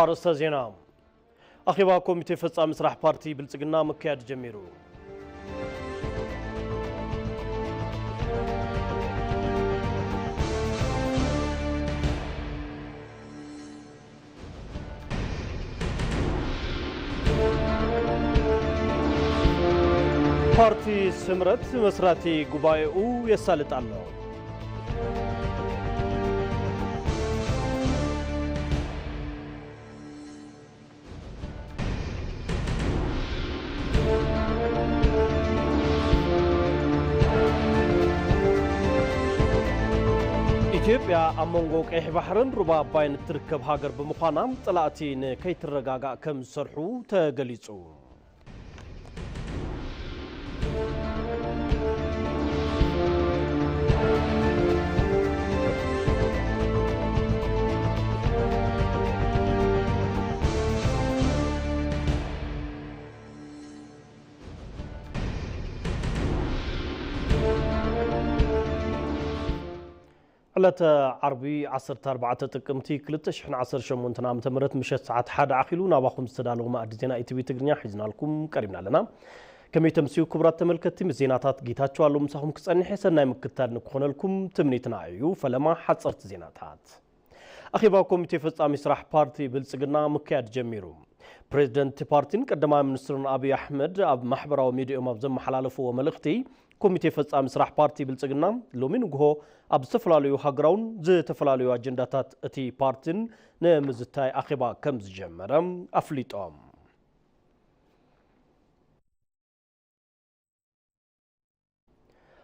أرسل زينام أخيبا كوميتي فصام مسرح بارتي بلصقنا مكياد جميرو بارتي سمرت مسراتي قبايئو يسالت الله ኢትዮጵያ አመንጎ ቀይ ባህርን ሩባ አባይን ትርከብ ሀገር በመሆኗም ጥላቲን ከይትረጋጋ ከም ሰርሑ ተገሊጹ على عربي 14 تقمتي 2018 عام تمرت مشت ساعات 1 عقيلو ناباكم استدالو ما ادينا اي تي في تغنيا حزنا لكم قريبنا لنا كمي تمسيو كبرات تملكتي مزيناتات غيتاچو الله مساهم كصني حسناي مكتال نكونلكم تمنيتنا ايو فلما حصرت زيناتات اخي با كوميتي فصامي سراح بارتي بلصقنا مكياد جميرو بريزيدنت بارتين قدما منستر ابي احمد اب محبراو ميديا مابزم حلالفو وملختي كوميتي فصامي سراح بارتي بلصقنا لومين غو اب استفلاليو هاغراون زتفلاليو اجنداتات اتي بارتين نمزتاي اخيبا كمز جمرم افليطوم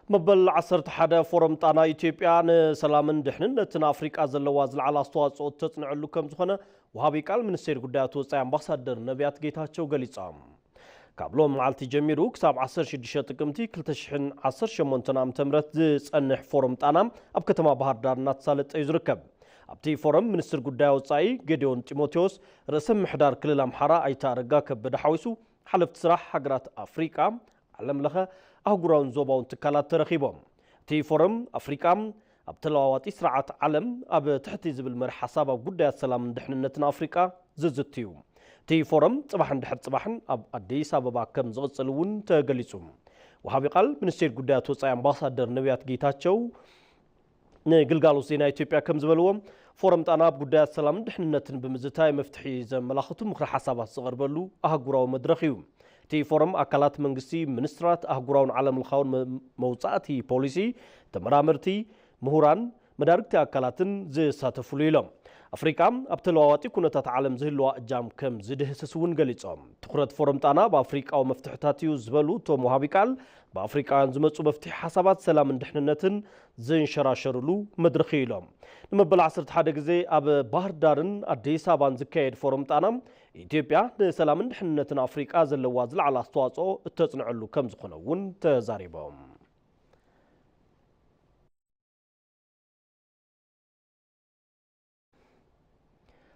مبل عصرت حدا فورم طانا ايثيوبيا نسلامن دحننتن افريقا زلوا زلعل استواصو تصنعلو كم زخنه وهابي قال منستر غدايات وصاي امباسادر نبيات ጌታቸው ገሊጻም ካብሎም ማልቲ ጀሚሩ ክሳብ 16 ጥቅምቲ 2018 ዓም ተምረት ዝጸንሕ ፎረም ጣናም ኣብ ከተማ ባህር ዳር እናተሳለጠ ይዝርከብ ኣብቲ ፎረም ሚኒስትር ጉዳይ ወጻኢ ጌዲዮን ጢሞቴዎስ ርእሰ ምሕዳር ክልል ኣምሓራ ኣይታ ረጋ ከበደ ሓዊሱ ሓለፍቲ ስራሕ ሃገራት ኣፍሪቃ ዓለም ለኸ ኣህጉራውን ዞባውን ትካላት ተረኺቦም እቲ ፎረም ኣፍሪቃ ኣብ ተለዋዋጢ ስርዓት ዓለም ኣብ ትሕቲ ዝብል መርሕ ሓሳብ ኣብ ጉዳያት ሰላምን ድሕንነትን ኣፍሪቃ ዝዝትዩ تي فورم صباحن دحر صباحن اب اديس ابابا كم زقصلون تغليصو وهابي قال منستر غدايات وصاي امباسادر نبيات ጌታቸው ንግልጋሎ ዜና ኢትዮጵያ ከም ዝበልዎም ፎረም ጣና ኣብ ጉዳያት ሰላም ድሕንነትን ብምዝታይ መፍትሒ ዘመላኽቱ ምክረ ሓሳባት ዝቀርበሉ ኣህጉራዊ መድረኽ እዩ ቲ ፎረም ኣካላት መንግስቲ ሚኒስትራት ኣህጉራውን ዓለም ለኻውን መውጻእቲ ፖሊሲ ተመራመርቲ ምሁራን መዳርግቲ ኣካላትን ዝሳተፍሉ ኢሎም أفريقيا أبتلواتي كونتات عالم زهلوا أجام كم زده سسون قليصهم تخرج فورم تانا بأفريقيا ومفتوحاتيو زبلو تو مهابيكال بأفريقيا زمتسو مفتوح حسابات سلام دحننتن زين شراشرلو مدرخي لهم لما بالعصر تحدق زي أب بحر دارن أديس أبان زكايد فورم تانا إثيوبيا سلام دحننتن أفريقيا زلوا زل على استواصو تصنعلو كم زخنون تزاريبهم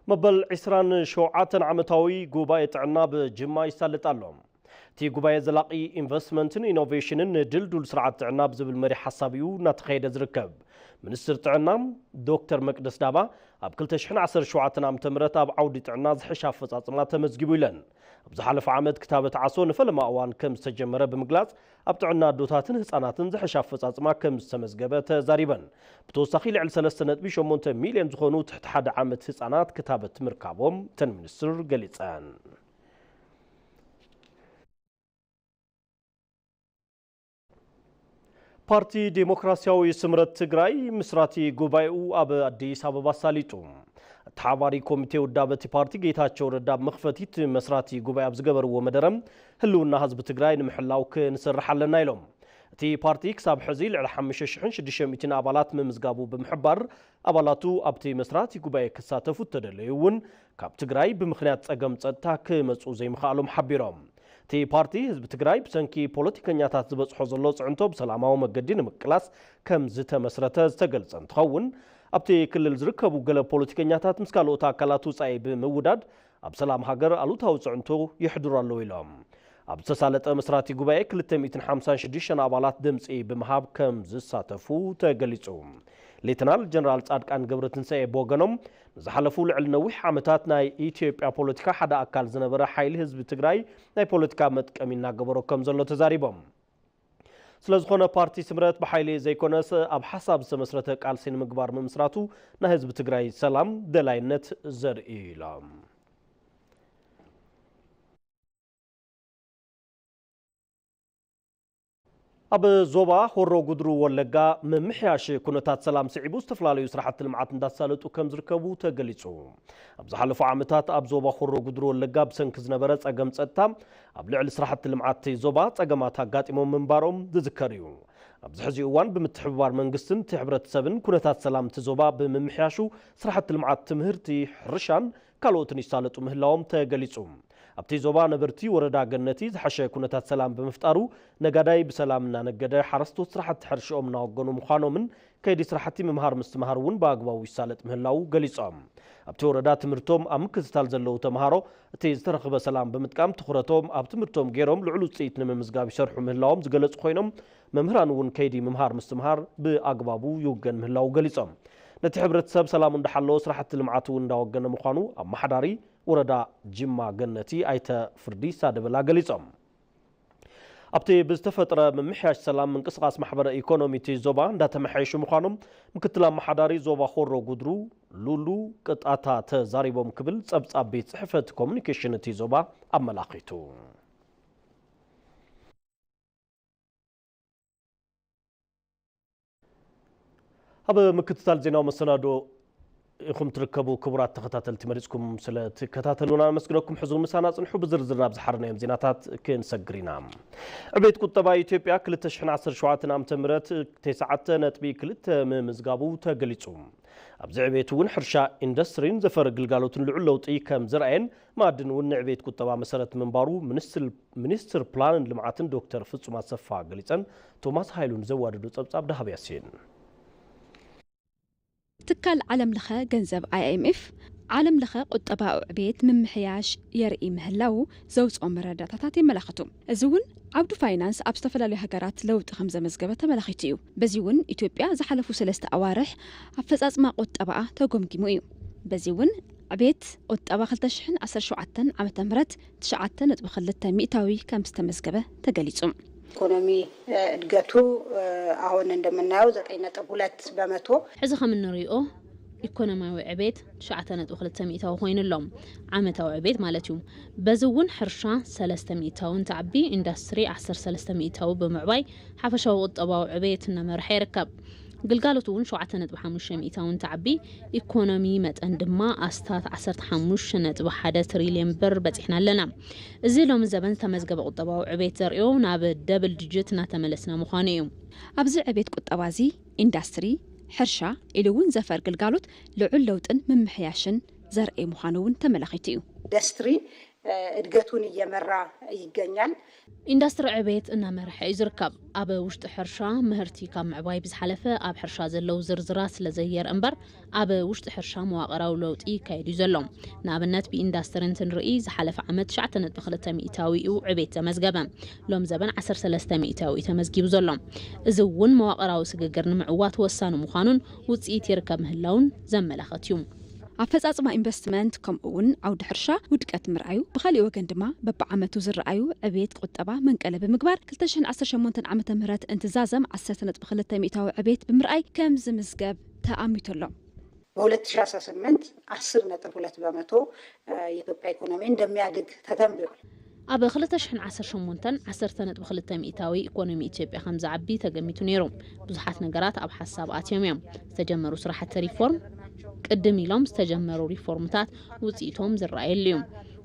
مبل عسران شوعاتن عمتاوي قوباية عناب جمع يسالت اللهم تي قوباية زلاقي انفستمنتن انوفيشنن دلدول سرعة عناب زبل مري حسابيو ناتخيد زركب منستر تعنام دكتور مقدس دابا اب كل تشحن 10 شوعاتن عم تمرت اب عودي تعناز حشاف فصاصما تمزجبو لن بزحلف عمد كتابة عصون فلما اوان كم استجمره بمقلاص اب تعنا دوتاتن حصاناتن زحشاف فصاصما كم استمزجبه تزاريبن بتوسخي لعل 3.8 مليون زخونو تحت حد عامت حصانات كتابة مركابهم تن منستر قليصان بارتي ديمقراسياوي سمرت تግራይ مسراتي ጉባኤኡ ኣብ አዲስ አበባ ሳሊጡ ተሓባሪ ኮሚቴ ውዳበቲ ፓርቲ ጌታቸው ረዳ መኽፈቲት መስራቲ ጉባኤ ኣብ ዝገበርዎ መደረም ህልውና ህዝቢ ትግራይ ንምሕላው ክንሰርሕ ኣለና ኢሎም እቲ ፓርቲ ክሳብ ሕዚ ልዕሊ 5600 ኣባላት ምምዝጋቡ ብምሕባር ኣባላቱ ኣብቲ መስራቲ ጉባኤ ክሳተፉ ተደለዩውን ካብ ትግራይ ብምኽንያት ጸገም ጸጥታ ክመጹ ዘይምኽኣሎም ሓቢሮም تي بارتي حزب تግራይ بسنكي ፖለቲከኛታት ዝበጽሖ ዘሎ ጽዕንቶ በሰላማዊ መገዲ ንምቅላስ ከም ዝተመስረተ ዝተገልጸ እንትኸውን ኣብቲ ክልል ዝርከቡ ገለ ፖለቲከኛታት ምስ ካልኦት ኣካላት ውጻኢ ብምውዳድ ኣብ ሰላም ሃገር ኣሉታዊ ጽዕንቶ ይሕድሩ ኣለዉ ኢሎም ኣብ ተሳለጠ መስራቲ ጉባኤ 256 ኣባላት ድምጺ ብምሃብ ከም ዝሳተፉ ተገሊጹ ሌተናል ጀነራል ጻድቃን ገብረትንሳኤ ቦገኖም ዝሓለፉ ልዕል ነዊሕ ዓመታት ናይ ኢትዮጵያ ፖለቲካ ሓደ ኣካል ዝነበረ ሓይሊ ህዝቢ ትግራይ ናይ ፖለቲካ መጥቀሚ እናገበሮ ከም ዘሎ ተዛሪቦም ስለዝኾነ ፓርቲ ስምረት በሓይሊ ዘይኮነስ ኣብ ሓሳብ ዝተመስረተ ቃልሲ ንምግባር ምምስራቱ ናይ ህዝቢ ትግራይ ሰላም ደላይነት ዘርኢ ኢሎም ኣብ ዞባ ሆሮ ጉድሩ ወለጋ ምምሕያሽ ኩነታት ሰላም ስዒቡ ዝተፈላለዩ ስራሕቲ ልምዓት እንዳሳለጡ ከም ዝርከቡ ተገሊጹ ኣብ ዝሓለፉ ዓመታት ኣብ ዞባ ሆሮ ጉድሩ ወለጋ ብሰንኪ ዝነበረ ጸገም ጸጥታ ኣብ ልዕሊ ስራሕቲ ልምዓት ዞባ ጸገማት ኣጋጢሞም ምንባሮም ዝዝከር እዩ ኣብዚ ሕዚ እዋን ብምትሕብባር መንግስትን ሕብረተሰብን ኩነታት ሰላም ዞባ ብምምሕያሹ ስራሕቲ ልምዓት ትምህርቲ ሕርሻን ካልኦትን ይሳለጡ ምህላዎም ተገሊጹ ኣብቲ ዞባ ነበርቲ ወረዳ ገነቲ ዝሓሸ ኩነታት ሰላም ብምፍጣሩ ነጋዳይ ብሰላምና ነገደ ሓረስቶት ስራሕቲ ሕርሽኦም እናወገኑ ምዃኖምን ከይዲ ስራሕቲ ምምሃር ምስትምሃር እውን ብኣግባቡ ይሳለጥ ምህላው ገሊጾም ኣብቲ ወረዳ ትምህርቶም ኣብ ምክትታል ዘለው ተምሃሮ እቲ ዝተረኸበ ሰላም ብምጥቃም ትኹረቶም ኣብ ትምህርቶም ገይሮም ልዑል ውፅኢት ንምምዝጋብ ይሰርሑ ምህላዎም ዝገለጹ ኮይኖም መምህራን እውን ከይዲ ምምሃር ምስትምሃር ብኣግባቡ ይውገን ምህላው ገሊጾም ነቲ ሕብረተሰብ ሰላም እንዳሓለወ ስራሕቲ ልምዓት እውን እንዳወገነ ምዃኑ ኣብ ማሕዳሪ ወረዳ ጅማ ገነቲ ኣይተ ፍርዲ ሳደበላ ገሊጾም ኣብቲ ብዝተፈጠረ ምምሕያሽ ሰላም ምንቅስቃስ ማሕበረ ኢኮኖሚቲ ዞባ እንዳተመሓየሹ ምዃኖም ምክትል ኣመሓዳሪ ዞባ ሆሮ ጉድሩ ሉሉ ቅጣታ ተዛሪቦም ክብል ጸብጻብ ቤት ጽሕፈት ኮሙኒኬሽን እቲ ዞባ ኣመላኺቱ ኣብ ምክትታል ዜናው መሰናዶ إخم تركبوا كبرات تختاتل تمرزكم سلة كتاتلونا مسكنكم حزون مسانا صنحوا بزرزر نابز حرنا يوم زيناتات كين سجرينا عبيت كتبا إثيوبيا كل تشحن 10 شعات نام تمرت 9 نتبي كل مزقابو تقليتهم أبز عبيتون حرشا إندسترين زفر قلقالوتن لعلوطي كم زرعين مادن ون عبيت كتبا مسألة منبارو منستر بلان لمعاتن دكتور فتصوما صفا قليتن توماس هايلون زواد دوت أبدا هبياسين تكال عالم لخا جنزب IMF عالم لخا قطباء عبيت من محياش يرئي مهلاو زوج أمرادة تاتي ملاختهم زون عبدو فاينانس أبستفلا لهجرات لو تخمزة مزجبة ملاختيو بزيون إثيوبيا زحلفو 3 أوارح عفز أزمة قطباء تقوم جمويو بزيون عبيت قطباء خلتشحن 10 شعاتن عم تمرت 9 نتبخلتها مئتاوي كم مزجبة تجليتهم ኢኮኖሚ እድገቱ አሁን እንደምናየው 9.2 በመቶ ሕዚ ከም እንሪኦ ኢኮኖሚያዊ ዕቤት 9.2 ኮይኑሎም ዓመታዊ ዕቤት ማለት እዩ በዝውን ሕርሻ 300 ተዓቢ ኢንዱስትሪ 13% ብምዕባይ ሓፈሻዊ ቁጠባዊ ዕቤት እናመርሐ ይርከብ ግልጋሎቱ እውን 7.5 ተዓቢ ኢኮኖሚ መጠን ድማ ኣስታት 15.1 ትሪልዮን ብር በፂሕና ኣለና እዚ ሎም ዘበን ተመዝገበ ቁጠባዊ ዕቤት ዘርእዮ ናብ ደብል ዲጂት እናተመለስና ምዃኑ እዩ ኣብዚ ዕቤት ቁጠባ እዚ ኢንዱስትሪ ሕርሻ ኢሉ እውን ዘፈር ግልጋሎት ልዑል ለውጥን ምምሕያሽን ዘርኢ ምዃኑ እውን ተመላኺቱ እዩ ኢንዱስትሪ እድገቱን እየመራ ይገኛል ኢንዱስትሪ ዕቤት እናመርሐ ይዝርከብ ኣብ ውሽጢ ሕርሻ ምህርቲ ካብ ምዕባይ ብዝሓለፈ ኣብ ሕርሻ ዘለው ዝርዝራት ስለዘየር እምበር ኣብ ውሽጢ ሕርሻ መዋቕራዊ ለውጢ ይካየድ እዩ ዘሎ ንኣብነት ብኢንዱስትሪ እንትንርኢ ዝሓለፈ ዓመት 9.2 ዕቤት ተመዝገበ ሎም ዘበን 13% ተመዝጊቡ ዘሎ እዚ እውን መዋቕራዊ ስግግር ንምዕዋት ወሳኒ ምዃኑን ውፅኢት ይርከብ ምህላውን ዘመላኽት እዩ أفزع إنفستمنت كم أون عود حرشة ودكت مرعيو بخلي وجن دما ببعمته زرعيو عبيد قطبة من قلب مقبار كلتشن 10 شمونتن عمة مرات انتزازم 10 سنة بخلت تميتاو عبيد بمرعي كم زمزقاب تأميت الله بولت شاسة سمنت 10.2 بمتو يتوقع إيكونومي እንደሚያድግ ተተንብዮል ኣብ 2010 شمونتن 10.2 ኢኮኖሚ ኢትዮጵያ ከም ዝዓቢ ተገሚቱ ነይሩ ብዙሓት ነገራት ኣብ ሓሳብ ኣትዮም እዮም ዝተጀመሩ ስራሕቲ ሪፎርም قدم يلوم استجمروا ريفورمات وزيتهم زرعيليوم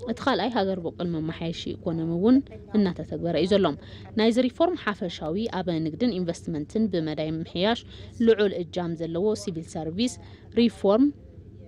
اتخالي هاجر بقل ممحيشي إيكونوميون إنها تتكبر إيزولهم نايز ريفورم حافشاوي أبا نقدن إنفستمنتن بمدايم محياش لعول إجام زلوو سيفيل سيرفيس ريفورم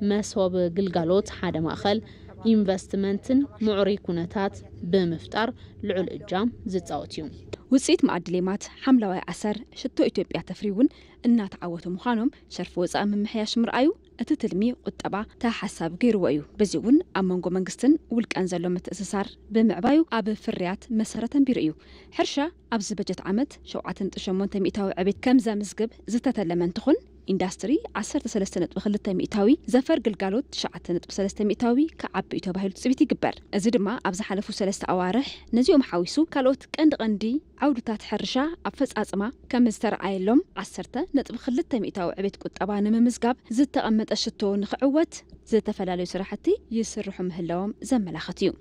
مسواب قلقالوت حدا مأخل إنفستمنتن معري كونتات بمفتار لعول إجام زيتاوتيوم وصيت معدليمات حملة وعسر شتو إثيوبيا تفريون إنها تعوتوا مخانهم شرفوا زقام من محياش مرأيو أتتلمي قطبة تا حساب غير ويو بزيون أمانغو منغستن ولك أنزلو متأسسار بمعبايو أب فريات مسارة بيرئيو حرشة أبز بجت عمد شوعة تشمون تميتاو عبيد كم زامزقب زتتلمن تخن ኢንዱስትሪ 13.2 ሚእታዊ ዘፈር ግልጋሎት 9.3 ሚእታዊ ከዓቢ ተባሂሉ ጽቢት ይግበር እዚ ድማ ኣብ ዝሓለፉ 3 ኣዋርሕ ነዚኦም ሓዊሱ ካልኦት ቀንዲ ዓውድታት ሕርሻ ኣፈጻጽማ ከም ዝተረኣየሎም 10.2 ሚእታዊ ዕቤት ቁጠባ ንምምዝጋብ ዝተቐመጠ ሽቶ ንኽዕወት ዝተፈላለዩ ስራሕቲ ይስርሑ ምህላዎም ዘመላኽት እዩ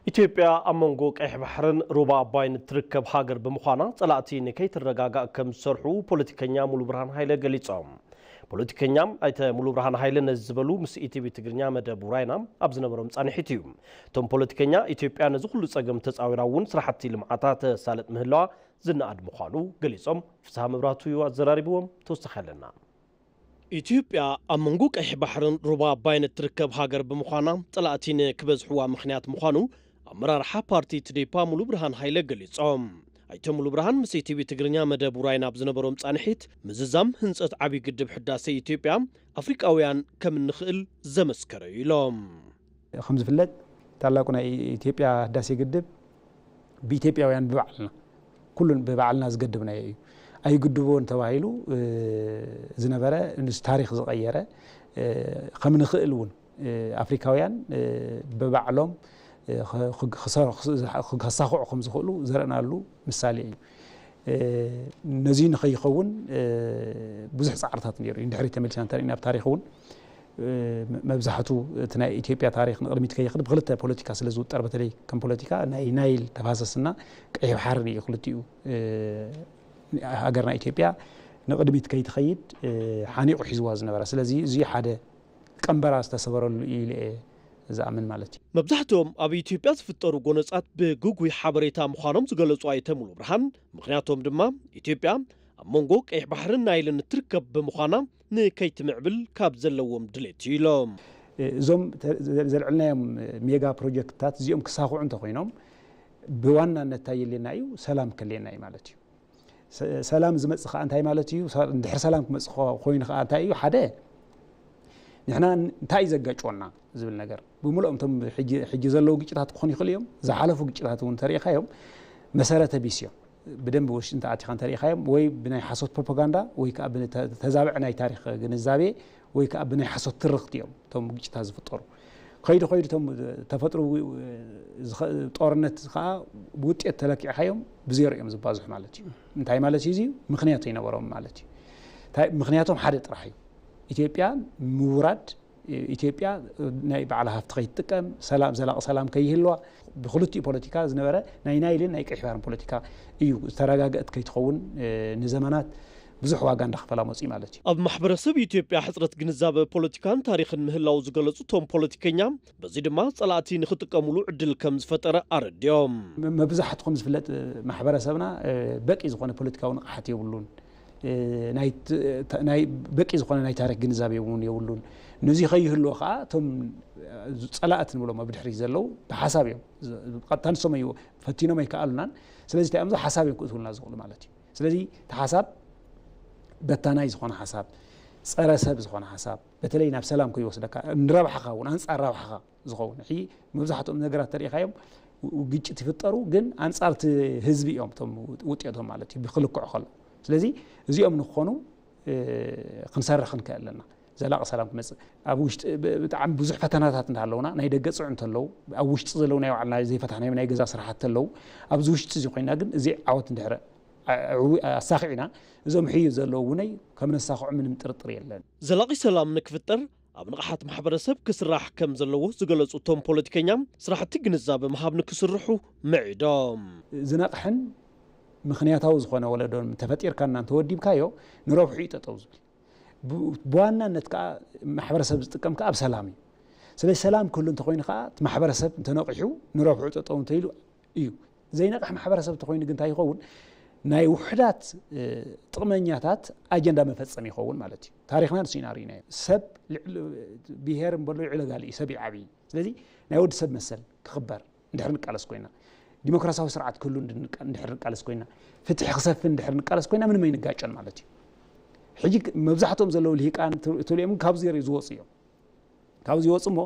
ኢትዮጵያ ኣመንጎ ቀይሕ ባሕርን ሩባ ኣባይን ትርከብ ሃገር ብምዃና ጸላእቲ ንከይትረጋጋእ ከም ዝሰርሑ ፖለቲከኛ ሙሉ ብርሃን ሃይለ ገሊጾም ፖለቲከኛም ኣይተ ሙሉ ብርሃን ሃይለ ነዚ ዝበሉ ምስ ኢቲቪ ትግርኛ መደብ ራይና ኣብ ዝነበሮም ጻንሒት እዩ እቶም ፖለቲከኛ ኢትዮጵያ ነዚ ኩሉ ጸገም ተጻዊራ እውን ስራሕቲ ልምዓታት ተሳለጥ ምህላዋ ዝነኣድ ምዃኑ ገሊጾም ፍስሓ መብራቱ እዩ ኣዘራሪብዎም ተወሰኸለና ኢትዮጵያ ኣመንጎ ቀይሕ ባሕርን ሩባ ኣባይን ትርከብ ሃገር ብምዃና ጸላእቲ ንክበዝሕዋ ምኽንያት ምዃኑ ኣመራርሓ ፓርቲ ትዴፓ ሙሉ ብርሃን ሃይለ ገሊጾም ኣይተ ሙሉ ብርሃን ምስ ኢቲቪ ትግርኛ መደብ ራይና ኣብ ዝነበሮም ጻንሒት ምዝዛም ህንጸት ዓብይ ግድብ ሕዳሴ ኢትዮጵያ ኣፍሪቃውያን ከም ንኽእል ዘመስከረ ኢሎም ከም ዝፍለጥ ታላቁ ናይ ኢትዮጵያ ሕዳሴ ግድብ ብኢትዮጵያውያን ብባዕልና ኩሉን ብባዕልና ዝገድብና እዩ ኣይ ግድቦን ተባሂሉ ዝነበረ ንስ ታሪኽ ዝቀየረ ከም ንኽእል እውን ኣፍሪካውያን ብባዕሎም ክሳኽዑ ከም ዝኽእሉ ዘረናሉ ምሳሌ እዩ ነዚ ንኸይኸውን ብዙሕ ጻዕርታት ነይሩ እንድሕሪ ተመልሲና እንተሪእና ኣብ ታሪኽ እውን መብዛሕቱ እቲ ናይ ኢትዮጵያ ታሪኽ ንቅድሚት ከይኽድ ብክልተ ፖለቲካ ስለ ዝውጠር በተለይ ከም ፖለቲካ ናይ ናይል ተፋሰስና ቀይሕ ባሕርን እዩ ክልቲኡ ሃገርና ኢትዮጵያ ንቅድሚት ከይትኸይድ ሓኒቑ ሒዝዋ ዝነበረ ስለዚ እዚ ሓደ ቀንበራ ዝተሰበረሉ ኢለ ዝኣምን ማለት እዩ መብዛሕትኦም ኣብ ኢትዮጵያ ዝፍጠሩ ጎነፃት ብጉጉይ ሓበሬታ ምዃኖም ዝገለጹ ኣይተ ሙሉ ብርሃን ምክንያቶም ድማ ኢትዮጵያ ኣብ መንጎ ቀይሕ ባሕርን ናይልን ትርከብ ብምዃና ንከይትምዕብል ካብ ዘለዎም ድሌት ኢሎም እዞም ዘልዕልናዮም ሜጋ ፕሮጀክትታት እዚኦም ክሳኽዑ እንተኮይኖም ብዋናነት ታየለና እዩ ሰላም ከለየና እዩ ማለት እዩ ሰላም ዝመጽእ ኸ እንታይ ማለት እዩ እንድሕር ሰላም ክመጽእ ኮይኑ ኸ እንታይ እዩ ሓደ ንሕና እንታይ ዘጋጭወና ዝብል ነገር ብምልኦም ቶም ሕጂ ዘለዉ ግጭታት ክኾኑ ይኽእል እዮም ዝሓለፉ ግጭታት እውን ተሪኢኻዮም መሰረተ ቢስ እዮም ብደንብ ውሽጢ እንተኣቲኻ እንተሪኢኻዮም ወይ ብናይ ሓሶት ፕሮፓጋንዳ ወይ ከዓ ተዛብዕ ናይ ታሪክ ግንዛቤ ወይ ከዓ ብናይ ሓሶት ትርክቲ እዮም እቶም ግጭታት ዝፍጠሩ ከይዱ ቶም ተፈጥሮ ጦርነት ከዓ ብውጤት ተለኪዕኻዮም ብዜሮ እዮም ዝባዝሑ ማለት እዩ እንታይ ማለት እዩ እዚ ምክንያቱ ይነበሮም ማለት እዩ ምክንያቶም ሓደ ጥራሕ እዩ ኢትዮጵያ ምውራድ ኢትዮጵያ ናይ በዓል ሃፍቲ ከይትጥቀም ሰላም ዘላቕ ሰላም ከይህልዋ ብክልቲኡ ፖለቲካ ዝነበረ ናይ ናይልን ናይ ቀይሕ ባሕርን ፖለቲካ እዩ ዝተረጋገአት ከይትኸውን ንዘመናት ብዙሕ ዋጋ እንዳኸፈላ መፅኡ ማለት እዩ ኣብ ማሕበረሰብ ኢትዮጵያ ሕፅረት ግንዛበ ፖለቲካን ታሪክን ምህላው ዝገለጹ ቶም ፖለቲከኛ በዚ ድማ ጸላእቲ ንኽጥቀምሉ ዕድል ከም ዝፈጠረ ኣረድዮም መብዛሕትኩም ዝፍለጥ ማሕበረሰብና በቂ ዝኾነ ፖለቲካዊ ንቕሓት የብሉን ናይ በቂ ዝኾነ ናይ ታሪክ ግንዛቤ እውን የብሉን ነዚ ከይህልዎ ከዓ እቶም ጸላእት ንብሎም ኣብ ድሕሪት ዘለዉ ብሓሳብ እዮም ቀጥታ ንሶም እዩ ፈቲኖም ኣይከኣሉናን ስለዚ እንታይ እዮም ሓሳብ እዮም ክእትውልና ዝኽእሉ ማለት እዩ ስለዚ እቲ ሓሳብ በታናይ ዝኾነ ሓሳብ ፀረ ሰብ ዝኾነ ሓሳብ በተለይ ናብ ሰላም ከይወስደካ ንረብሓኻ እውን ኣንጻር ረብሓኻ ዝኸውን ሕጂ መብዛሕትኦም ነገራት ተሪኢኻዮም ግጭት ይፍጠሩ ግን ኣንጻርቲ ህዝቢ እዮም እቶም ውጤቶም ማለት እዩ ብክልክዑ ከሎ ስለዚ እዚኦም ንክኾኑ ክንሰርሕ ክንክእል ኣለና ዘላቕ ሰላም ክመጽእ ኣብ ውሽጢ ብጣዕሚ ብዙሕ ፈተናታት እንዳለውና ናይ ደገ ጽዑ እንተለዉ ኣብ ውሽጢ ዘለዉ ናይ ባዕልና ዘይፈታሕናዮም ናይ ገዛ ስራሓት እንተለዉ ኣብዚ ውሽጢ እዚ ኮይና ግን እዚ ዓወት እንድሕረ ኣሳኺዕና እዞም ሕዩ ዘለዉ እውነይ ከም ነሳኽዑ ምንም ጥርጥር የለን ዘላቒ ሰላም ንክፍጠር ኣብ ንቕሓት ማሕበረሰብ ክስራሕ ከም ዘለዎ ዝገለጹ እቶም ፖለቲከኛ ስራሕቲ ግንዛበ ምሃብ ንክስርሑ መዒዶም ዝነቕሕን ምክንያታዊ ዝኾነ ወለዶን ተፈጢርካና እንተወዲብካዮ ንረብሑ ይጠጠው ዝብል ብዋናነት ከዓ ማሕበረሰብ ዝጥቀም ከዓ ኣብ ሰላም እዩ ስለዚ ሰላም ክህሉ እንተኮይኑ ከዓ እቲ ማሕበረሰብ እንተነቂሑ ንረብሑ ጠጠው እንተኢሉ እዩ ዘይነቕሕ ማሕበረሰብ እንተኮይኑ ግን እንታይ ይኸውን ናይ ውሕዳት ጥቕመኛታት ኣጀንዳ መፈጸም ይኸውን ማለት እዩ ታሪክና ንስኢና ርኢና ሰብ ብሄር እምበሎ ይዕለጋሊ እዩ ሰብ ይዓብይ ስለዚ ናይ ወዲ ሰብ መሰል ክኽበር እንድሕር ንቃለስ ኮይና ዲሞክራሲያዊ ስርዓት ክህሉ እንድሕር ንቃለስ ኮይና ፍትሒ ክሰፍን እንድሕር ንቃለስ ኮይና ምንም ኣይንጋጨን ማለት እዩ ሕጂ መብዛሕትኦም ዘለዉ ልሂቃን ትብልኦም ካብዚ ዝወፁ እዮም ካብዚ ይወፁ እሞ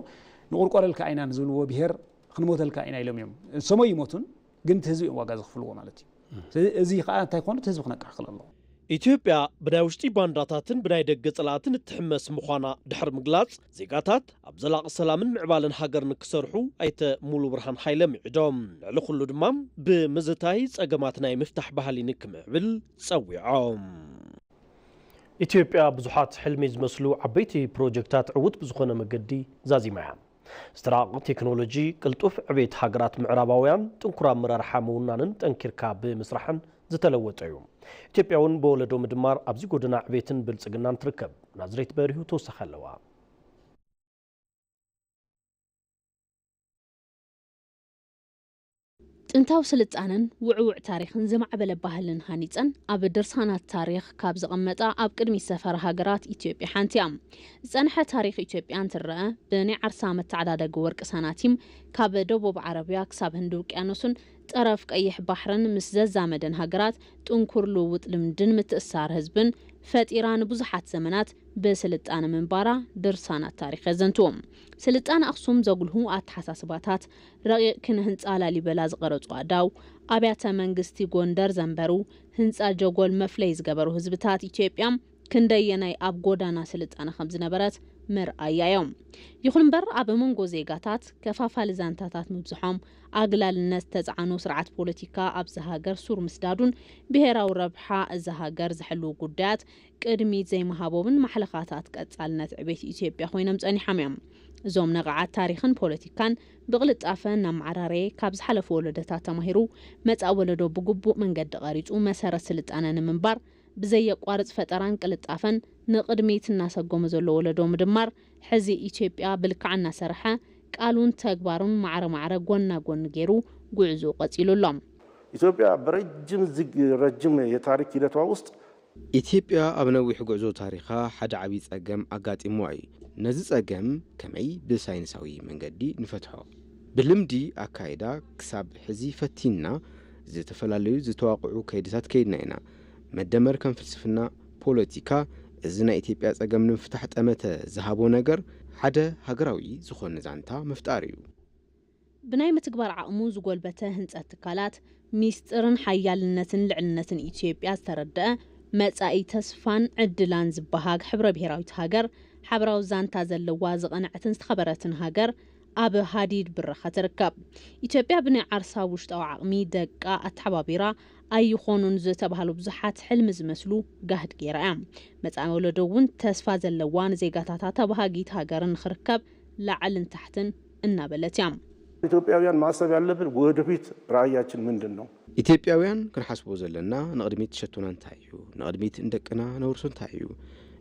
ንቁርቆረልካ ኢና ንዝብልዎ ብሄር ክንሞተልካ ኢና ኢሎም እዮም ሰሞይ ይሞቱን ግን እቲ ህዝቢ እዮም ዋጋ ዝኽፍልዎ ማለት እዩ እዚ ከዓ እንታይ ኮነ እቲ ህዝቢ ክነቅሕ ክእል ኣለዎ ኢትዮጵያ ብናይ ውሽጢ ባንዳታትን ብናይ ደገ ጽላትን እትሕመስ ምዃና ድሕር ምግላጽ ዜጋታት ኣብ ዘላቂ ሰላምን ምዕባልን ሃገር ንክሰርሑ ኣይተ ሙሉ ብርሃን ሃይለ ምዕዶም ልዕሊ ኩሉ ድማ ብምዝታይ ጸገማት ናይ ምፍታሕ ባህሊ ንክምዕብል ጸዊዖም ኢትዮጵያ ብዙሓት ሕልሚ ዝመስሉ ዓበይቲ ፕሮጀክታት ዕውት ብዝኾነ መገዲ ዛዚማ እያ استراق تكنولوجي قلطف عبيت هاجرات معرباويان تنكرا مرارحة مونانن تنكيركا بمسرحن زتلوت عيوم إثيوبياون بولدو مدمار أبزي قدنا عبيتن بلصقنان تركب نازريت باريو توسخ اللوا ጥንታዊ ስልጣነን ውዕውዕ ታሪኽን ዘማዕበለ ባህልን ሃኒፀን ኣብ ድርሳናት ታሪኽ ካብ ዝቐመጣ ኣብ ቅድሚ ሰፈር ሃገራት ኢትዮጵያ ሓንቲ እያ ዝጸንሐ ታሪኽ ኢትዮጵያ እንትርአ ብናይ ዓርሳ መተዓዳደጊ ወርቂ ሰናቲም ካብ ደቡብ ዓረብያ ክሳብ ህንዲ ውቅያኖስን ጠረፍ ቀይሕ ባሕርን ምስ ዘዛመደን ሃገራት ጥንኩር ልውውጥ ልምድን ምትእሳር ህዝብን ፈጢራን ብዙሓት ዘመናት በስልጣነ መንባራ ድርሳናት ታሪኽ የዘንትዎም ስልጣነ ኣክሱም ዘጉልሁ ኣተሓሳስባታት ረቂቕ ክነ ህንፃ ላሊበላ ዝቀረጹ ኣዳው ኣብያተ መንግስቲ ጎንደር ዘንበሩ ህንፃ ጀጎል መፍለይ ዝገበሩ ህዝብታት ኢትዮጵያ ክንደየናይ ኣብ ጎዳና ስልጣነ ከም ዝነበረት መርኣያ እዮም ይኹን እምበር ኣብ መንጎ ዜጋታት ከፋፋሊ ዛንታታት ምብዝሖም ኣግላልነት ተጻዕኑ ስርዓት ፖለቲካ ኣብ ዝሃገር ሱር ምስዳዱን ብሄራዊ ረብሓ እዚ ሃገር ዝሕሉ ጉዳያት ቅድሚት ዘይመሃቦምን ማሕለኻታት ቀጻልነት ዕቤት ኢትዮጵያ ኮይኖም ጸኒሖም እዮም እዞም ነቕዓት ታሪኽን ፖለቲካን ብቕልጣፈን ናማዕራሬ ካብ ዝሓለፈ ወለደታት ተማሂሩ መጻእ ወለዶ ብግቡእ መንገዲ ቀሪጹ መሰረት ስልጣነ ንምንባር ብዘየቋርጽ ፈጠራን ቅልጣፈን ንቅድሚት እናሰጎመ ዘሎ ወለዶ ምድማር ሕዚ ኢትዮጵያ ብልክዓና ሰርሐ ቃሉን ተግባሩን ማዕረ ጎና ጎን ገይሩ ጉዕዞ ቀጺሉሎም ኢትዮጵያ ረጅም የታሪክ ሂደቷ ውስጥ ኢትዮጵያ ኣብ ነዊሕ ጉዕዞ ታሪኻ ሓደ ዓብይ ጸገም ኣጋጢሞ እዩ ነዚ ጸገም ከመይ ብሳይንሳዊ መንገዲ ንፈትሖ ብልምዲ ኣካይዳ ክሳብ ሕዚ ፈቲና ዝተፈላለዩ ዝተዋቅዑ ከይድታት ከይድና ኢና መደመር ከም ፍልስፍና ፖለቲካ እዚ ናይ ኢትዮጵያ ጸገም ንምፍታሕ ጠመተ ዝሃቦ ነገር ሓደ ሃገራዊ ዝኾነ ዛንታ ምፍጣር እዩ ብናይ ምትግባር ዓቕሙ ዝጎልበተ ህንጸት ትካላት ሚስጥርን ሓያልነትን ልዕልነትን ኢትዮጵያ ዝተረድአ መጻኢ ተስፋን ዕድላን ዝበሃግ ሕብረ ብሄራዊት ሃገር ሓበራዊ ዛንታ ዘለዋ ዝቐንዕትን ዝተኸበረትን ሃገር ኣብ ሃዲድ ብረኻ ትርከብ ኢትዮጵያ ብናይ ዓርሳ ውሽጣዊ ዓቕሚ ደቃ ኣተሓባቢራ ኣይኾኑን ዝተባሃሉ ብዙሓት ሕልሚ ዝመስሉ ጋህድ ገይራ እያ መጻኢ ወለዶ እውን ተስፋ ዘለዋን ዜጋታታ ተባሃጊት ሃገርን ክርከብ ላዕልን ታሕትን እናበለት እያ ኢትዮጵያውያን ማሰብ ያለብን ወደፊት ራእያችን ምንድን ነው ኢትዮጵያውያን ክንሓስቦ ዘለና ንቅድሚት ሸቱና እንታይ እዩ ንቅድሚት እንደቅና ነውርሶ እንታይ እዩ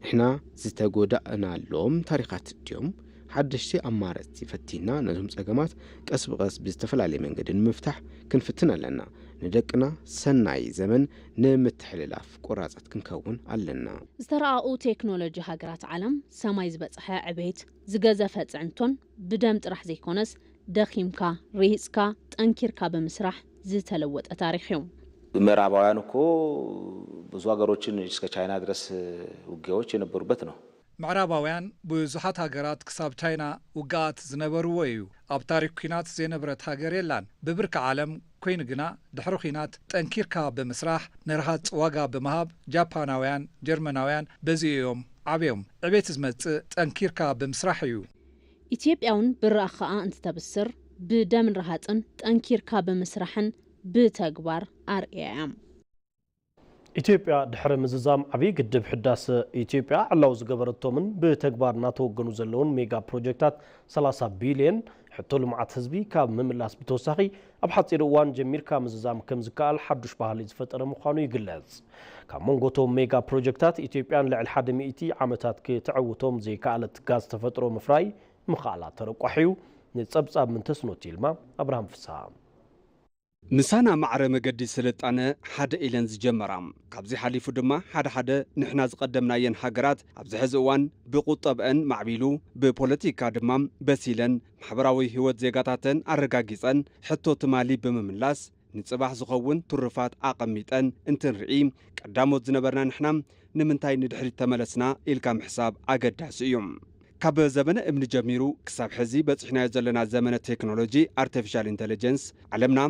እሕና ዝተጎዳእናሎም ታሪኻት ድዮም ሓድሽቲ ኣማረፅቲ ፈቲና ነዞም ጸገማት ቀስ ብቐስ ብዝተፈላለየ መንገዲ ንምፍታሕ ክንፍትን ኣለና ንደቅና ሰናይ ዘመን ንምትሕልላፍ ቆራፀት ክንከውን ኣለና ዝተረኣኡ ቴክኖሎጂ ሃገራት ዓለም ሰማይ ዝበፅሐ ዕቤት ዝገዘፈ ጽዕንቶን ብደም ጥራሕ ዘይኮነስ ደኺምካ ሪህፅካ ጠንኪርካ ብምስራሕ ዝተለወጠ ታሪኽ እዩ ምዕራባውያን እኮ ብዙ ሀገሮችን እስከ ቻይና ድረስ ውጊያዎች የነበሩበት ነው ምዕራባውያን ብዙሓት ሃገራት ክሳብ ቻይና ውጋኣት ዝነበርዎ እዩ ኣብ ታሪክ ኩናት ዘይነበረት ሃገር የላን ብብርኪ ዓለም ኮይኑ ግና ድሕሪ ኩናት ጠንኪርካ ብምስራሕ ንርሃፅ ዋጋ ብምሃብ ጃፓናውያን ጀርመናውያን በዚኦም ዓብዮም ዕቤት ዝመጽእ ጠንኪርካ ብምስራሕ እዩ ኢትዮጵያውን ብራኸኣ እንትተብስር ብደምን ረሃፅን ጠንኪርካ ብምስራሕን ብተግባር ኣርአያም ኢትዮጵያ ድሕሪ ምዝዛም ዓብይ ግድብ ሕዳስ ኢትዮጵያ ዓላው ዝገበረቶምን ብተግባር እናተወገኑ ዘለውን ሜጋ ፕሮጀክታት 30 ቢልዮን ሕቶ ልምዓት ህዝቢ ካብ ምምላስ ብተወሳኺ ኣብ ሓፂር እዋን ጀሚርካ ምዝዛም ከም ዝከኣል ሓዱሽ ባህሊ ዝፈጠረ ምዃኑ ይግለጽ ካብ መንጎቶም ሜጋ ፕሮጀክታት ኢትዮጵያን ልዕሊ 100 ዓመታት ክትዕውቶም ዘይከኣለት ጋዝ ተፈጥሮ ምፍራይ ምኽኣላ ተረቋሕዩ ንጸብጻብ ምንተስኖት ይልማ ኣብርሃም ፍስሓ ምሳና ማዕረ መገዲ ስልጣነ ሓደ ኢለን ዝጀመራ ካብዚ ሓሊፉ ድማ ሓደ ንሕና ዝቀደምናየን ሃገራት ኣብዚ ሕዚ እዋን ብቁጠብአን ማዕቢሉ ብፖለቲካ ድማ በሲለን ማሕበራዊ ህይወት ዜጋታተን ኣረጋጊፀን ሕቶ ትማሊ ብምምላስ ንጽባሕ ዝኸውን ትሩፋት ኣቐሚጠን እንትንርኢ ቀዳሞት ዝነበርና ንሕና ንምንታይ ንድሕሪት ተመለስና ኢልካ ምሕሳብ ኣገዳሲ እዩ ካብ ዘመነ እምኒ ጀሚሩ ክሳብ ሕዚ በጽሕናዮ ዘለና ዘመነ ቴክኖሎጂ አርቲፊሻል ኢንተለጀንስ ዓለምና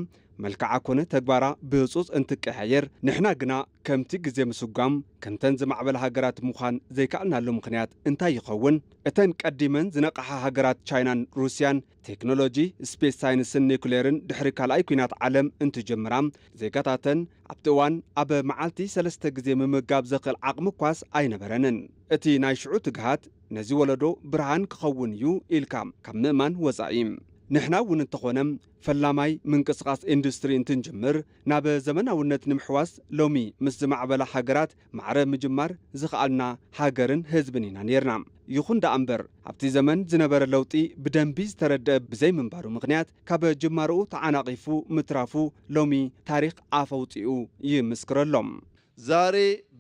መልክዓ ኮነ ተግባራ ብህጹጽ እንትቀያየር ንሕና ግና ከምቲ ግዜ ምስጓም ከምተን ዝማዕበለ ሃገራት ምዃን ዘይከኣልናሉ ምኽንያት እንታይ ይኸውን? እተን ቀዲመን ዝነቕሓ ሃገራት ቻይናን ሩስያን ቴክኖሎጂ ስፔስ ሳይንስን ኒኩሌርን ድሕሪ ካልኣይ ኩናት ዓለም እንትጅምራ ዜጋታተን ኣብቲ እዋን ኣብ መዓልቲ 3 ግዜ ምምጋብ ዘኽእል ዓቕሚ ኳስ ኣይነበረንን። እቲ ናይ ሽዑ ትግሃት ነዚ ወለዶ ብርሃን ክኸውን እዩ ኢልካ ካብ ምእማን ወፃኢ ንሕና እውን እንተኾነም ፈላማይ ምንቅስቓስ ኢንዱስትሪ እንትንጅምር ናብ ዘመናውነት ንምሕዋስ ሎሚ ምስ ዝማዕበላ ሃገራት ማዕረ ምጅማር ዝኽኣልና ሃገርን ህዝብን ኢና ነርና። ይኹን ዳ እምበር ኣብቲ ዘመን ዝነበረ ለውጢ ብደንቢ ዝተረድአ ብዘይምንባሩ ምኽንያት ካብ ጅማርኡ ተዓናቒፉ ምትራፉ ሎሚ ታሪክ ኣፍ ኣውፂኡ ይምስክረሎም። ዛሬ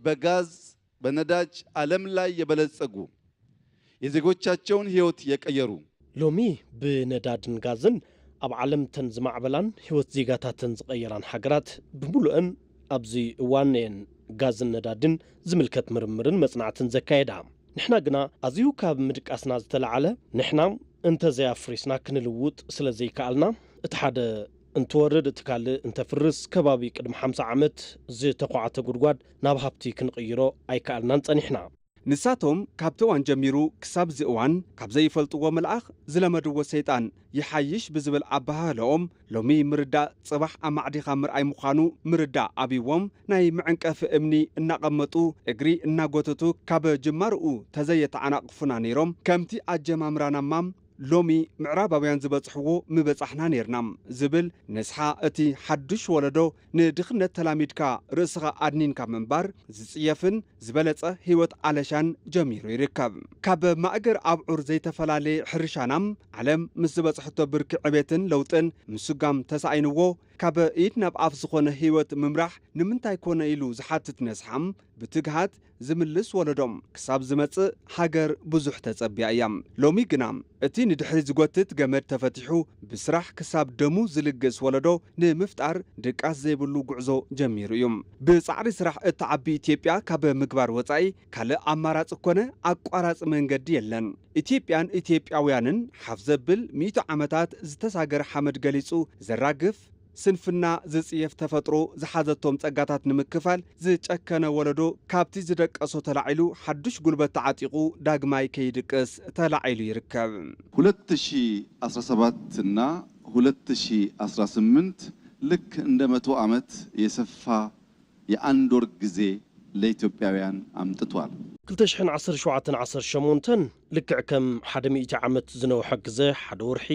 በጋዝ በነዳጅ ዓለም ላይ የበለጸጉ የዜጎቻቸውን ህይወት የቀየሩ ሎሚ ብነዳድን ጋዝን ኣብ ዓለም ተን ዝማዕበላን ህይወት ዜጋታተን ዝቐየራን ሃገራት ብምሉእን ኣብዚ እዋን ጋዝን ነዳድን ዝምልከት ምርምርን መጽናዕትን ዘካየዳ ንሕና ግና ኣዝዩ ካብ ምድቃስና ዝተለዓለ ንሕና እንተዘያፍሪስና ክንልውጥ ስለ ዘይከኣልና እቲ ሓደ እንትወርድ እቲ ካልእ እንተፍርስ ከባቢ ቅድሚ 50 ዓመት ዝተኳዓተ ጉድጓድ ናብ ሃብቲ ክንቕይሮ ኣይከኣልናን ጸኒሕና። ንሳቶም ካብቲ እዋን ጀሚሩ ክሳብ ዚ እዋን ካብ ዘይፈልጥዎ መልኣኽ ዝለመድዎ ሰይጣን ይሓይሽ ብዝብል ኣባሃለኦም ሎሚ ምርዳእ ጽባሕ ኣብ ማዕዲኻ ምርኣይ ምዃኑ ምርዳእ ኣብይዎም ናይ ምዕንቀፍ እምኒ እናቐመጡ እግሪ እናጎተቱ ካብ ጅማርኡ ተዘየተዓናቕፉና ነይሮም ከምቲ ኣጀማምራናማ ሎሚ ምዕራባውያን ዝበጽሕዎ ምበጻሕና ነርና ዝብል ነስሓ እቲ ሓድሽ ወለዶ ንድኽነት ተላሚድካ ርእስኻ ኣድኒንካ ምንባር ዝጽየፍን ዝበለጸ ህይወት ኣለሻን ጀሚሩ ይርከብ። ካብ ማእገር ኣብዑር ዘይተፈላለየ ሕርሻናም ዓለም ምስ ዝበጽሕቶ ብርኪ ዕቤትን ለውጥን ምስጋም ተሳኢንዎ ካብ ኢድ ናብ ኣፍ ዝኾነ ህይወት ምምራሕ ንምንታይ ኮነ ኢሉ ዝሓትት ነስሓም ብትግሃት ዝምልስ ወለዶም ክሳብ ዝመጽእ ሃገር ብዙሕ ተጸቢያ እያ። ሎሚ ግና እቲ ንድሕሪ ዝጎትት ገመድ ተፈቲሑ ብስራሕ ክሳብ ደሙ ዝልግስ ወለዶ ንምፍጣር ድቃስ ዘይብሉ ጉዕዞ ጀሚሩ እዩ። ብጻዕሪ ስራሕ እትዓቢ ኢትዮጵያ ካብ ምግባር ወጻኢ ካልእ ኣማራጽ ኮነ ኣቋራጽ መንገዲ የለን። ኢትዮጵያን ኢትዮጵያውያንን ሓፍ ዘብል 100 ዓመታት ዝተሳገረ ሓመድ ገሊጹ ዘራግፍ ስንፍና ዝጽየፍ ተፈጥሮ ዝሓዘቶም ጸጋታት ንምክፋል ዝጨከነ ወለዶ ካብቲ ዝደቀሶ ተላዒሉ ሓድሽ ጉልበት ተዓጢቑ ዳግማይ ከይድቅስ ተላዒሉ ይርከብ። 2017 እና 2018 ልክ እንደ 100 ዓመት የሰፋ የአንድ ወር ጊዜ ለኢትዮጵያውያን አምጥቷል። 2017-18 ልክዕ ከም 100 ዓመት ዝነውሐ ግዜ ሓደ ወርሒ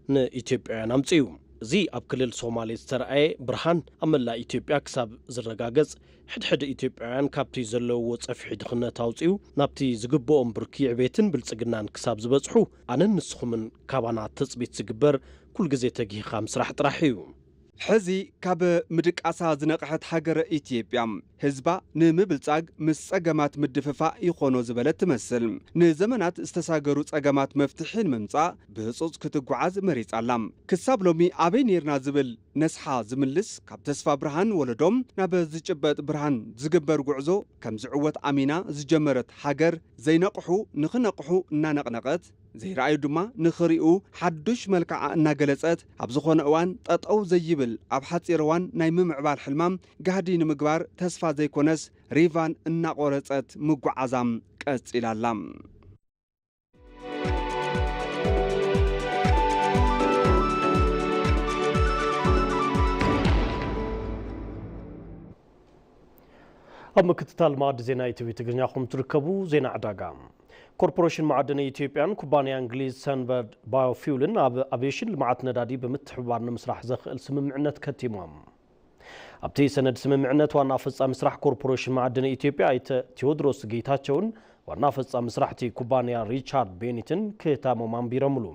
ንኢትዮጵያውያን ኣምጽዩ። እዚ ኣብ ክልል ሶማሌ ዝተረኣየ ብርሃን ኣብ መላእ ኢትዮጵያ ክሳብ ዝረጋገጽ ሕድሕድ ኢትዮጵያውያን ካብቲ ዘለውዎ ጸፍሒ ድኽነት ኣውጽኡ ናብቲ ዝግብኦም ብርኪ ዕቤትን ብልጽግናን ክሳብ ዝበጽሑ ኣነን ንስኹምን ካባና ተጽቢት ዝግበር ኩል ግዜ ተጊኻ ምስራሕ ጥራሕ እዩ። ሕዚ ካብ ምድቃሳ ዝነቕሐት ሃገረ ኢትዮጵያ ህዝባ ንምብልጻግ ምስ ጸገማት ምድፍፋእ ይኾኖ ዝበለት ትመስል ንዘመናት ዝተሳገሩ ጸገማት መፍትሕን ምምጻእ ብህጹጽ ክትጓዓዝ መሪጻ ኣላ። ክሳብ ሎሚ ኣበይ ነርና ዝብል ነስሓ ዝምልስ ካብ ተስፋ ብርሃን ወለዶም ናብ ዝጭበጥ ብርሃን ዝግበር ጉዕዞ ከም ዝዕወት ኣሚና ዝጀመረት ሃገር ዘይነቕሑ ንኽነቕሑ እናነቕነቐት ዘይረኣዩ ድማ ንኽሪኡ ሓድሽ መልክዓ እናገለጸት ኣብ ዝኾነ እዋን ጠጠው ዘይብል ኣብ ሓጺር እዋን ናይ ምምዕባል ሕልማም ጋህዲ ንምግባር ተስፋ ዘይኮነስ ሪቫን እናቆረጸት ምጓዓዛም ቀጺላላ። ኣብ ምክትታል ማዕድ ዜና ኢቲቪ ትግርኛኹም ትርከቡ ዜና ዕዳጋ ኮርፖሬሽን ማዕድን ኢትዮጵያን ኩባንያ እንግሊዝ ሰንበርድ ባዮፊውልን ኣብ አቪዬሽን ልማዓት ነዳዲ ብምትሕብባር ንምስራሕ ዘኽእል ስምምዕነት ከቲሞም። ኣብቲ ሰነድ ስምምዕነት ዋና ፈጻሚ ስራሕ ኮርፖሬሽን ማዕድን ኢትዮጵያ ኣይተ ቴዎድሮስ ጌታቸውን ዋና ፈጻሚ ስራሕቲ ኩባንያ ሪቻርድ ቤኒትን ክታሞም ኣንቢሮምሉ።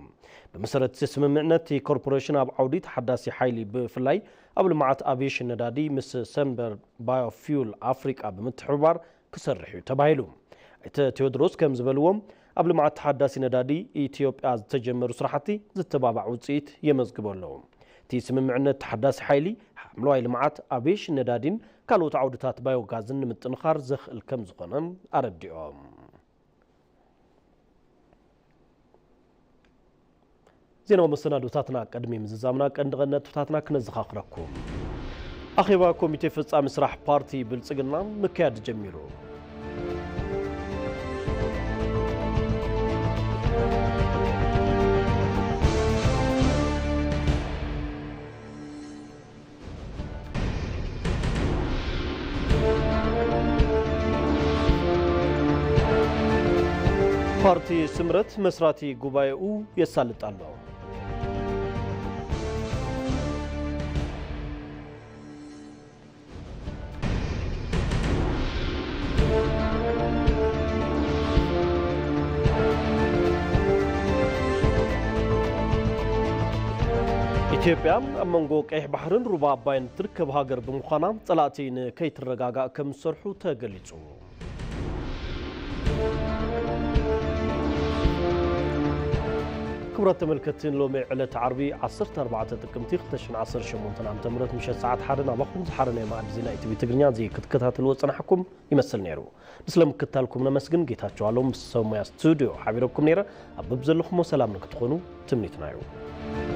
በመሰረት ስምምዕነት ኮርፖሬሽን ኣብ ዓውዲ ተሓዳሲ ሓይሊ ብፍላይ ኣብ ልማዓት አቪዬሽን ነዳዲ ምስ ሰንበርድ ባዮፊውል ኣፍሪቃ ብምትሕብባር ክሰርሕ እዩ ተባሂሉ። ኣይተ ቴዎድሮስ ከም ዝበልዎም ኣብ ልማዓት ተሓዳሲ ነዳዲ ኢትዮጵያ ዝተጀመሩ ስራሕቲ ዝተባባዕ ውፅኢት የመዝግቡ ኣለዉ። እቲ ስምምዕነት ተሓዳሲ ሓይሊ ሓምለዋይ ልማዓት አቪዬሽን ነዳዲን ካልኦት ዓውድታት ባዮጋዝን ንምጥንኻር ዘኽእል ከም ዝኾነ ኣረዲኦም። زينو مسنادوتاتنا قدمي مززامنا قندغنتوتاتنا كنزخاخركم أخيبا كوميتي فصام مسرح بارتي بلصقنا مكياد جميرو بارتي سمرت مسراتي غوبايو يسالطالو ኢትዮጵያ አመንጎ ቀይ ባህርን ሩባ አባይን ትርከብ ሀገር በመሆኗ ጸላቲን ከይትረጋጋ ከምሰርሑ ተገልጹ ክብረት ተመልከትን ሎሚ ዕለት ዓርቢ 14 ጥቅምቲ 2018 ዓም ተምረት ምሸት ሰዓት 1 አባኹም ዝሓረነ ማዕድ ዜና ኢቲቪ ትግርኛ ክትከታተሉ ወጽናሕኩም ይመስል ነይሩ ስለምክታልኩም ነመስግን ጌታቸው አሎም ሰማያ ስቱዲዮ ሓቢረኩም ነይረ አብብ ዘለኹም ሰላም ንክትኾኑ ትምኒትና እዩ